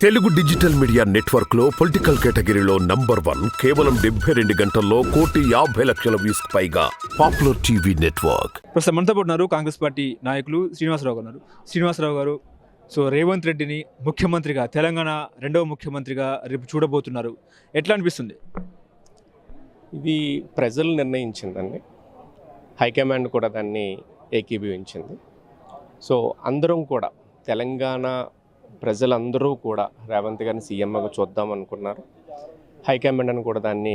Telugu digital media network లో political కేటగిరీలో number 1 కేవలం 72 గంటల్లో 1,50,00,000 వ్యూస్ పైగా పాపులర్ టీవీ నెట్వర్క్. ప్రస్తుతం మనతో పాటు ఉన్నారు కాంగ్రెస్ పార్టీ నాయకులు శ్రీనివాసరావు గారు. శ్రీనివాసరావు గారు, సో రేవంత్ రెడ్డిని ముఖ్యమంత్రిగా, తెలంగాణ రెండవ ముఖ్యమంత్రిగా రేపు చూడబోతున్నారు. ఎట్లా అనిపిస్తుంది? ఇది ప్రజలు నిర్ణయించిందండి. హైకమాండ్ కూడా దాన్ని ఏకీభవించింది. సో అందరం కూడా తెలంగాణ ప్రజలందరూ కూడా రేవంత్ గారిని సీఎంగా చూద్దాం అనుకున్నారు. హైకమాండ్ అని కూడా దాన్ని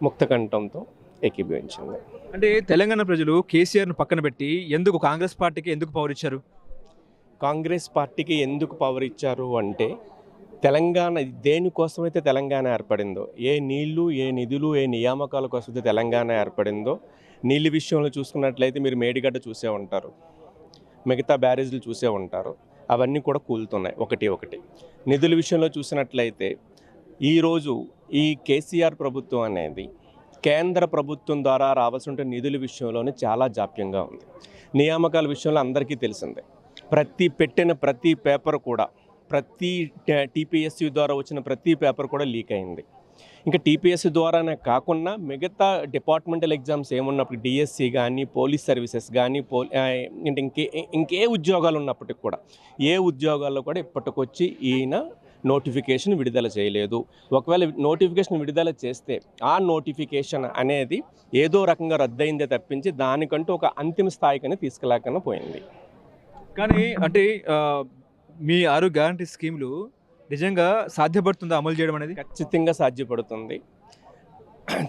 ముక్తకంఠంతో ఏకీభవించింది. అంటే తెలంగాణ ప్రజలు కేసీఆర్ను పక్కన పెట్టి ఎందుకు కాంగ్రెస్ పార్టీకి ఎందుకు పవర్ ఇచ్చారు? కాంగ్రెస్ పార్టీకి ఎందుకు పవర్ ఇచ్చారు అంటే, తెలంగాణ దేనికోసమైతే తెలంగాణ ఏర్పడిందో, ఏ నీళ్లు, ఏ నిధులు, ఏ నియామకాల కోసమైతే తెలంగాణ ఏర్పడిందో, నీళ్ళ విషయంలో చూసుకున్నట్లయితే మీరు మేడిగడ్డ చూసే ఉంటారు, మిగతా బ్యారేజ్లు చూసే ఉంటారు, అవన్నీ కూడా కూలుతున్నాయి ఒకటి. నిధుల విషయంలో చూసినట్లయితే ఈరోజు ఈ కేసీఆర్ ప్రభుత్వం అనేది కేంద్ర ప్రభుత్వం ద్వారా రావాల్సిన నిధుల విషయంలోనే చాలా జాప్యంగా ఉంది. నియామకాల విషయంలో అందరికీ తెలిసిందే. పెట్టిన ప్రతి పేపర్ కూడా, ప్రతి టీపీఎస్సీ ద్వారా వచ్చిన ప్రతి పేపర్ కూడా లీక్ అయింది. ఇంకా టీపీఎస్సీ ద్వారానే కాకుండా మిగతా డిపార్ట్మెంటల్ ఎగ్జామ్స్ ఏమున్నప్పుడు డిఎస్సి కానీ, పోలీస్ సర్వీసెస్ కానీ, ఇంకే ఉద్యోగాలు ఉన్నప్పటికి కూడా, ఏ ఉద్యోగాల్లో కూడా ఇప్పటికొచ్చి ఈయన నోటిఫికేషన్ విడుదల చేయలేదు. ఒకవేళ నోటిఫికేషన్ విడుదల చేస్తే ఆ నోటిఫికేషన్ అనేది ఏదో రకంగా రద్దయిందే తప్పించి దానికంటూ ఒక అంతిమ స్థాయికనే తీసుకెళ్ళకుండా పోయింది. కానీ అంటే మీ 6 గ్యారంటీ స్కీములు నిజంగా సాధ్యపడుతుందా అమలు చేయడం అనేది? ఖచ్చితంగా సాధ్యపడుతుంది.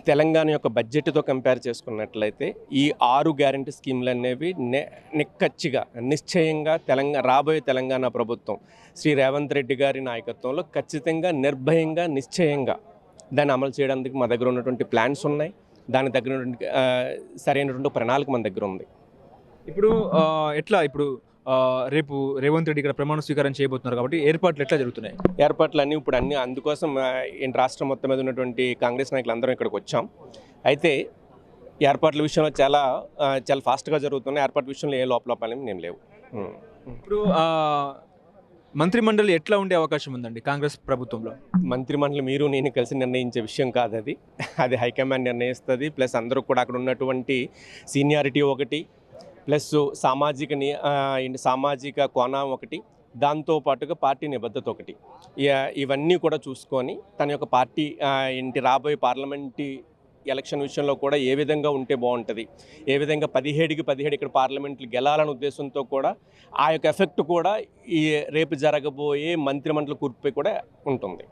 తెలంగాణ యొక్క బడ్జెట్తో కంపేర్ చేసుకున్నట్లయితే ఈ 6 గ్యారంటీ స్కీములు అనేవి నిక్కచ్చిగా, నిశ్చయంగా రాబోయే తెలంగాణ ప్రభుత్వం శ్రీ రేవంత్ రెడ్డి గారి నాయకత్వంలో ఖచ్చితంగా, నిర్భయంగా, నిశ్చయంగా దాన్ని అమలు చేయడానికి మా దగ్గర ఉన్నటువంటి ప్లాన్స్ ఉన్నాయి. దానికి తగినటువంటి సరైనటువంటి ప్రణాళిక మన దగ్గర ఉంది. ఇప్పుడు ఎట్లా రేపు రేవంత్ రెడ్డి ఇక్కడ ప్రమాణ స్వీకారం చేయబోతున్నారు కాబట్టి ఏర్పాట్లు ఎట్లా జరుగుతున్నాయి? ఏర్పాట్లన్నీ అందుకోసం రాష్ట్రం మొత్తం మీద ఉన్నటువంటి కాంగ్రెస్ నాయకులు అందరం ఇక్కడికి వచ్చాం. అయితే ఏర్పాట్ల విషయంలో చాలా ఫాస్ట్గా జరుగుతున్నాయి. ఏర్పాట్ల విషయంలో ఏ లోపలేమి నేను లేవు. ఇప్పుడు మంత్రిమండలి ఎట్లా ఉండే అవకాశం ఉందండి కాంగ్రెస్ ప్రభుత్వంలో? మంత్రిమండలి మీరు నేను కలిసి నిర్ణయించే విషయం కాదు. అది హైకమాండ్ నిర్ణయిస్తుంది. ప్లస్ అందరూ కూడా అక్కడ ఉన్నటువంటి సీనియారిటీ ఒకటి, ప్లస్ సామాజిక కోణం ఒకటి, దాంతోపాటుగా పార్టీ నిబద్ధత ఒకటి, ఇవన్నీ కూడా చూసుకొని తన యొక్క పార్టీ రాబోయే పార్లమెంటు ఎలక్షన్ విషయంలో కూడా ఏ విధంగా ఉంటే బాగుంటుంది, ఏ విధంగా 17కి 17 ఇక్కడ పార్లమెంట్లు గెలాలనే ఉద్దేశంతో కూడా ఆ యొక్క ఎఫెక్ట్ కూడా ఈ రేపు జరగబోయే మంత్రిమండలి కూర్పుపై కూడా ఉంటుంది.